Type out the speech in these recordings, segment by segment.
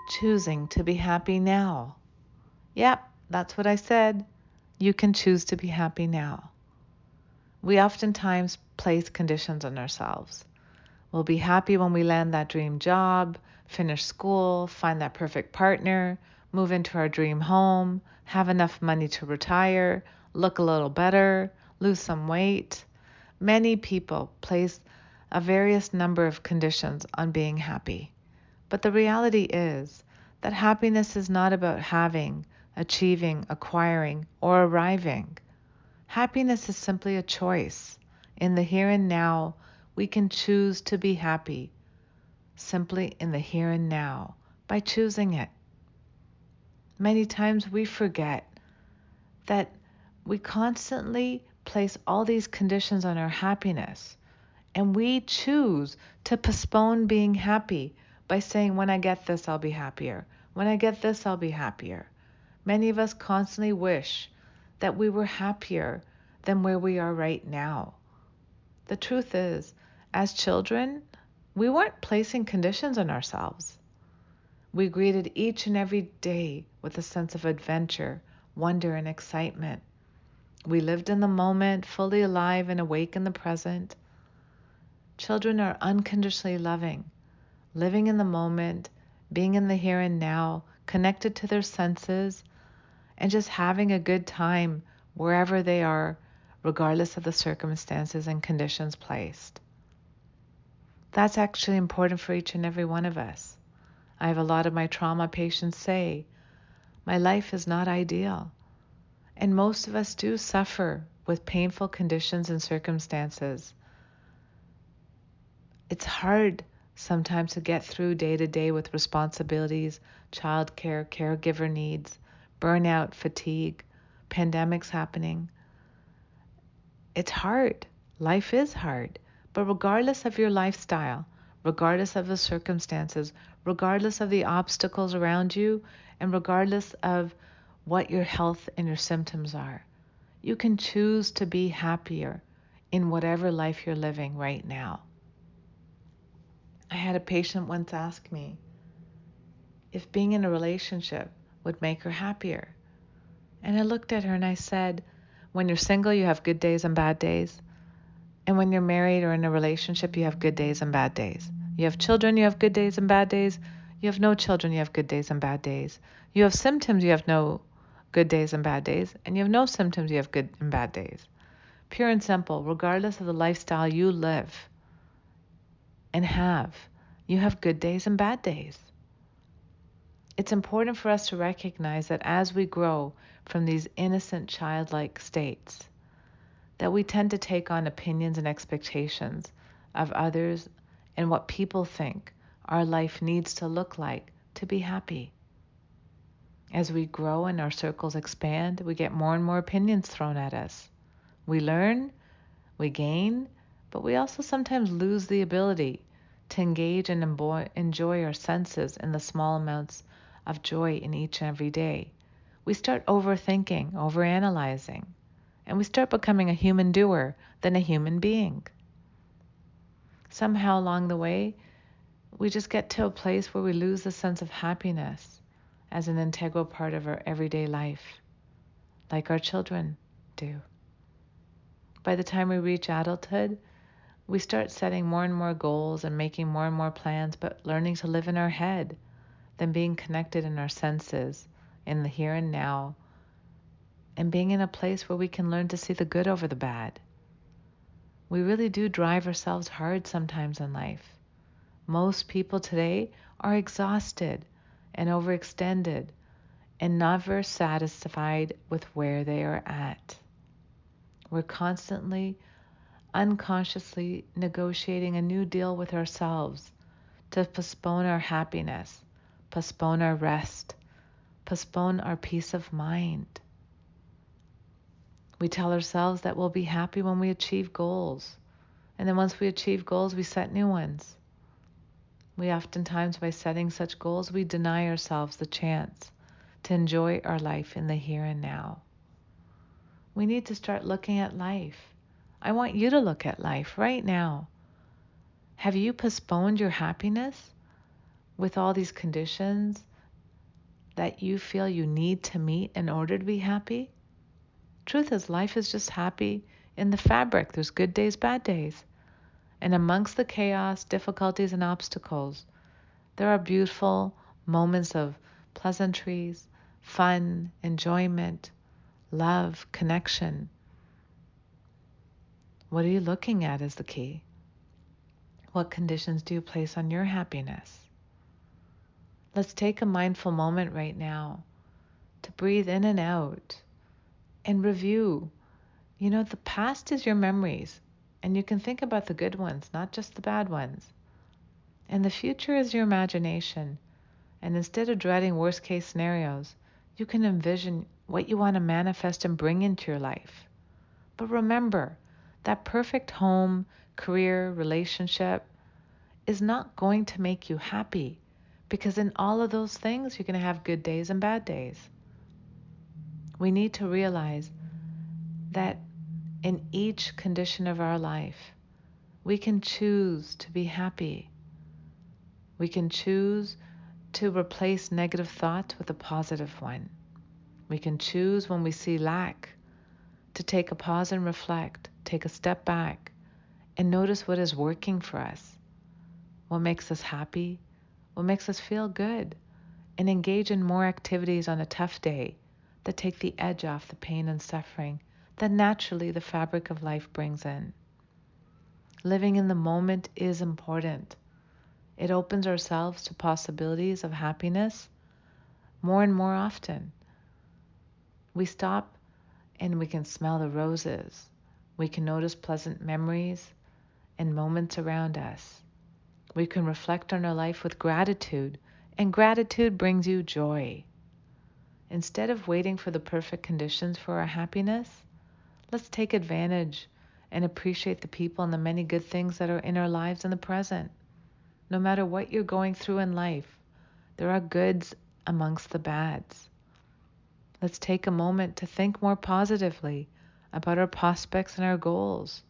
choosing to be happy now. Yep, that's what I said. You can choose to be happy now. We oftentimes place conditions on ourselves. We'll be happy when we land that dream job, finish school, find that perfect partner, move into our dream home, have enough money to retire, look a little better, lose some weight. Many people place a various number of conditions on being happy. But the reality is that happiness is not about having, achieving, acquiring, or arriving. Happiness is simply a choice. In the here and now, we can choose to be happy, simply in the here and now, by choosing it. Many times we forget that we constantly place all these conditions on our happiness, and we choose to postpone being happy by saying, when I get this, I'll be happier. When I get this, I'll be happier. Many of us constantly wish that we were happier than where we are right now. The truth is, as children, we weren't placing conditions on ourselves. We greeted each and every day with a sense of adventure, wonder, and excitement. We lived in the moment, fully alive and awake in the present. Children are unconditionally loving, living in the moment, being in the here and now, connected to their senses, and just having a good time wherever they are, regardless of the circumstances and conditions placed. That's actually important for each and every one of us. I have a lot of my trauma patients say, my life is not ideal. And most of us do suffer with painful conditions and circumstances. It's hard sometimes to get through day to day with responsibilities, childcare, caregiver needs, burnout, fatigue, pandemics happening. It's hard. Life is hard. But regardless of your lifestyle, regardless of the circumstances, regardless of the obstacles around you, and regardless of what your health and your symptoms are, you can choose to be happier in whatever life you're living right now. I had a patient once ask me if being in a relationship would make her happier. And I looked at her and I said, when you're single, you have good days and bad days. And when you're married or in a relationship, you have good days and bad days. You have children, you have good days and bad days. You have no children, you have good days and bad days. You have symptoms, you have no good days and bad days. And you have no symptoms, you have good and bad days. Pure and simple, regardless of the lifestyle you live and have, you have good days and bad days. It's important for us to recognize that as we grow from these innocent childlike states, that we tend to take on opinions and expectations of others and what people think our life needs to look like to be happy. As we grow and our circles expand, we get more and more opinions thrown at us. We learn, we gain, but we also sometimes lose the ability to engage and enjoy our senses in the small amounts of joy in each and every day. We start overthinking, overanalyzing, and we start becoming a human doer than a human being. Somehow along the way, we just get to a place where we lose the sense of happiness as an integral part of our everyday life, like our children do. By the time we reach adulthood, we start setting more and more goals and making more and more plans, but learning to live in our head than being connected in our senses, in the here and now, and being in a place where we can learn to see the good over the bad. We really do drive ourselves hard sometimes in life. Most people today are exhausted and overextended and never satisfied with where they are at. We're constantly, unconsciously negotiating a new deal with ourselves to postpone our happiness, postpone our rest, postpone our peace of mind. We tell ourselves that we'll be happy when we achieve goals. And then once we achieve goals, we set new ones. We oftentimes, by setting such goals, we deny ourselves the chance to enjoy our life in the here and now. We need to start looking at life. I want you to look at life right now. Have you postponed your happiness with all these conditions that you feel you need to meet in order to be happy? Truth is, life is just happy in the fabric. There's good days, bad days. And amongst the chaos, difficulties, and obstacles, there are beautiful moments of pleasantries, fun, enjoyment, love, connection. What are you looking at is the key. What conditions do you place on your happiness? Let's take a mindful moment right now to breathe in and out and review. The past is your memories, and you can think about the good ones, not just the bad ones. And the future is your imagination. And instead of dreading worst case scenarios, you can envision what you want to manifest and bring into your life. But remember, that perfect home, career, relationship is not going to make you happy, because in all of those things, you're going to have good days and bad days. We need to realize that in each condition of our life, we can choose to be happy. We can choose to replace negative thoughts with a positive one. We can choose when we see lack to take a pause and reflect, take a step back, and notice what is working for us, what makes us happy, what makes us feel good, and engage in more activities on a tough day that take the edge off the pain and suffering that naturally the fabric of life brings in. Living in the moment is important. It opens ourselves to possibilities of happiness more and more often. We stop and we can smell the roses. We can notice pleasant memories and moments around us. We can reflect on our life with gratitude, and gratitude brings you joy. Instead of waiting for the perfect conditions for our happiness, let's take advantage and appreciate the people and the many good things that are in our lives in the present. No matter what you're going through in life, there are goods amongst the bads. Let's take a moment to think more positively about our prospects and our goals.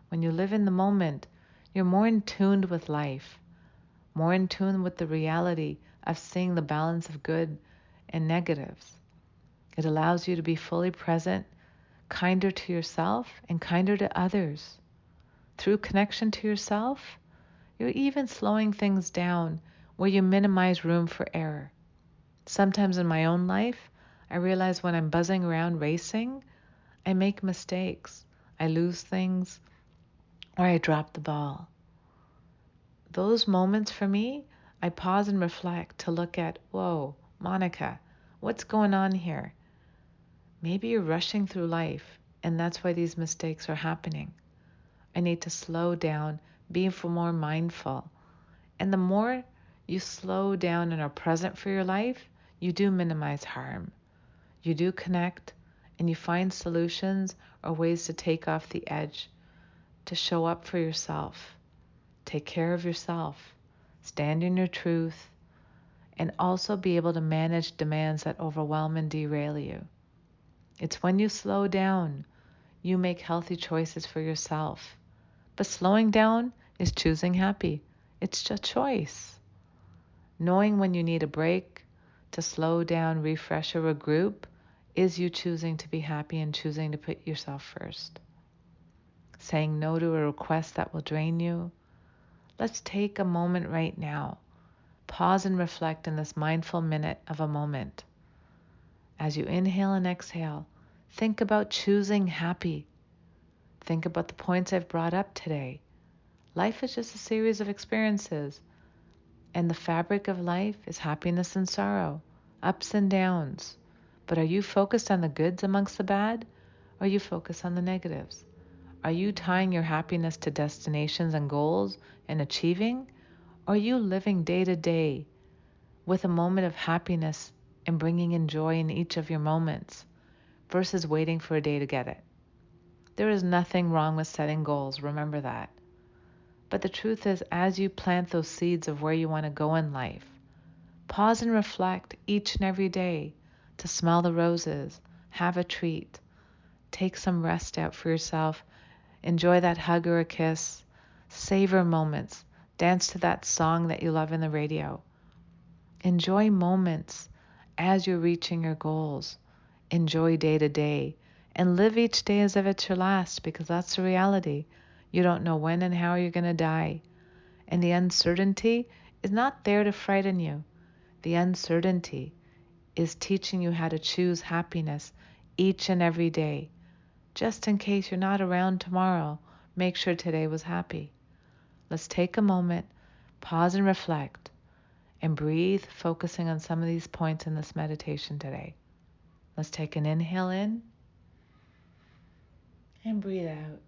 When you live in the moment, you're more in tune with life, more in tune with the reality of seeing the balance of good and negatives. It allows you to be fully present, kinder to yourself and kinder to others. Through connection to yourself, you're even slowing things down where you minimize room for error. Sometimes in my own life, I realize when I'm buzzing around racing, I make mistakes. I lose things, or I drop the ball. Those moments for me, I pause and reflect to look at, whoa, Monica, what's going on here? Maybe you're rushing through life, and that's why these mistakes are happening. I need to slow down, be more mindful. And the more you slow down and are present for your life, you do minimize harm. You do connect, and you find solutions or ways to take off the edge, to show up for yourself. Take care of yourself. Stand in your truth, and also be able to manage demands that overwhelm and derail you. It's when you slow down, you make healthy choices for yourself. But slowing down is choosing happy. It's just choice. Knowing when you need a break, to slow down, refresh, or regroup, is you choosing to be happy and choosing to put yourself first. Saying no to a request that will drain you. Let's take a moment right now. Pause and reflect in this mindful minute of a moment. As you inhale and exhale, think about choosing happy. Think about the points I've brought up today. Life is just a series of experiences, and the fabric of life is happiness and sorrow, ups and downs. But are you focused on the goods amongst the bad, or are you focused on the negatives? Are you tying your happiness to destinations and goals and achieving, or are you living day to day with a moment of happiness and bringing in joy in each of your moments versus waiting for a day to get it? There is nothing wrong with setting goals, remember that. But the truth is, as you plant those seeds of where you want to go in life, pause and reflect each and every day to smell the roses, have a treat, take some rest out for yourself, enjoy that hug or a kiss, savor moments, dance to that song that you love in the radio. Enjoy moments as you're reaching your goals. Enjoy day to day and live each day as if it's your last, because that's the reality. You don't know when and how you're going to die. And the uncertainty is not there to frighten you. The uncertainty is teaching you how to choose happiness each and every day. Just in case you're not around tomorrow, make sure today was happy. Let's take a moment, pause and reflect, and breathe, focusing on some of these points in this meditation today. Let's take an inhale in and breathe out.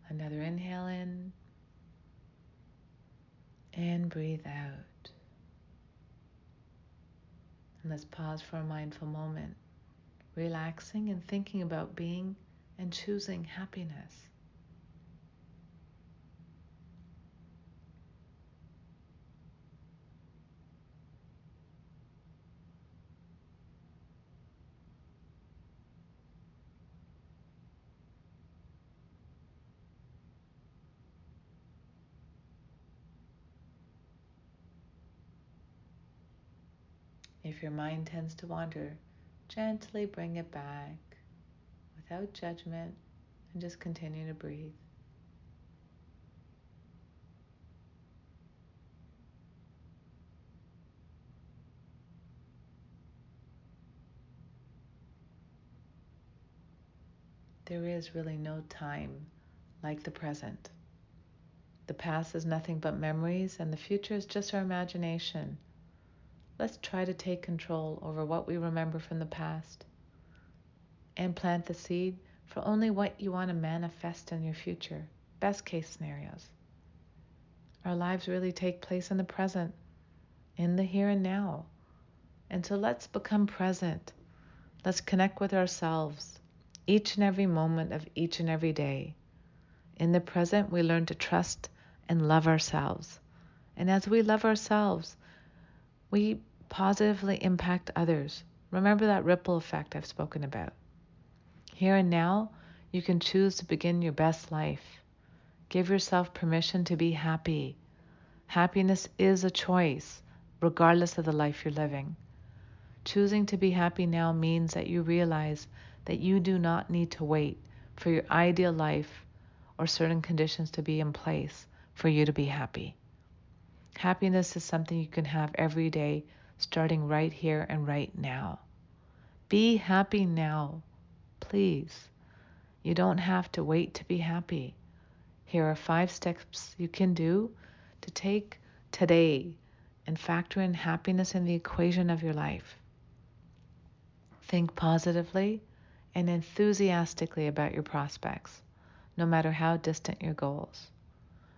Another inhale in and breathe out. And let's pause for a mindful moment, relaxing and thinking about being and choosing happiness. If your mind tends to wander, gently bring it back without judgment and just continue to breathe. There is really no time like the present. The past is nothing but memories, and the future is just our imagination. Let's try to take control over what we remember from the past and plant the seed for only what you want to manifest in your future. Best case scenarios. Our lives really take place in the present, in the here and now. And so let's become present. Let's connect with ourselves each and every moment of each and every day. In the present, we learn to trust and love ourselves. And as we love ourselves, we positively impact others. Remember that ripple effect I've spoken about. Here and now, you can choose to begin your best life. Give yourself permission to be happy. Happiness is a choice, regardless of the life you're living. Choosing to be happy now means that you realize that you do not need to wait for your ideal life or certain conditions to be in place for you to be happy. Happiness is something you can have every day, starting right here and right now. Be happy now, please. You don't have to wait to be happy. Here are 5 steps you can do to take today and factor in happiness in the equation of your life. Think positively and enthusiastically about your prospects, no matter how distant your goals.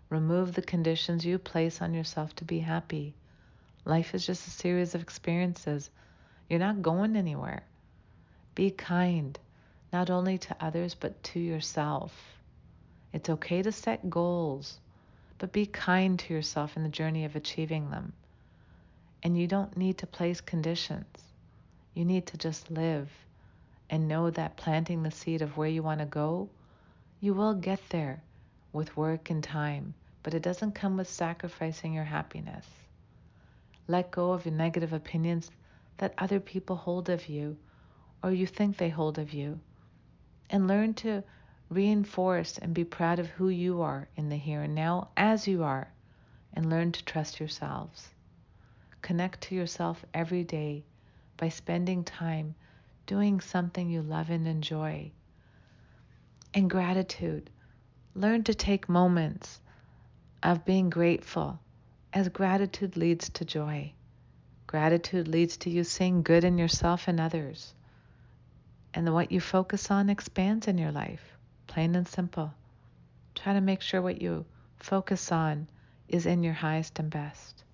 Remove the conditions you place on yourself to be happy. Life is just a series of experiences. You're not going anywhere. Be kind, not only to others, but to yourself. It's okay to set goals, but be kind to yourself in the journey of achieving them. And you don't need to place conditions. You need to just live and know that planting the seed of where you want to go, you will get there with work and time, but it doesn't come with sacrificing your happiness. Let go of your negative opinions that other people hold of you or you think they hold of you, and learn to reinforce and be proud of who you are in the here and now as you are, and learn to trust yourselves. Connect to yourself every day by spending time doing something you love and enjoy. And gratitude. Learn to take moments of being grateful, as gratitude leads to joy. Gratitude leads to you seeing good in yourself and others. And what you focus on expands in your life, plain and simple. Try to make sure what you focus on is in your highest and best.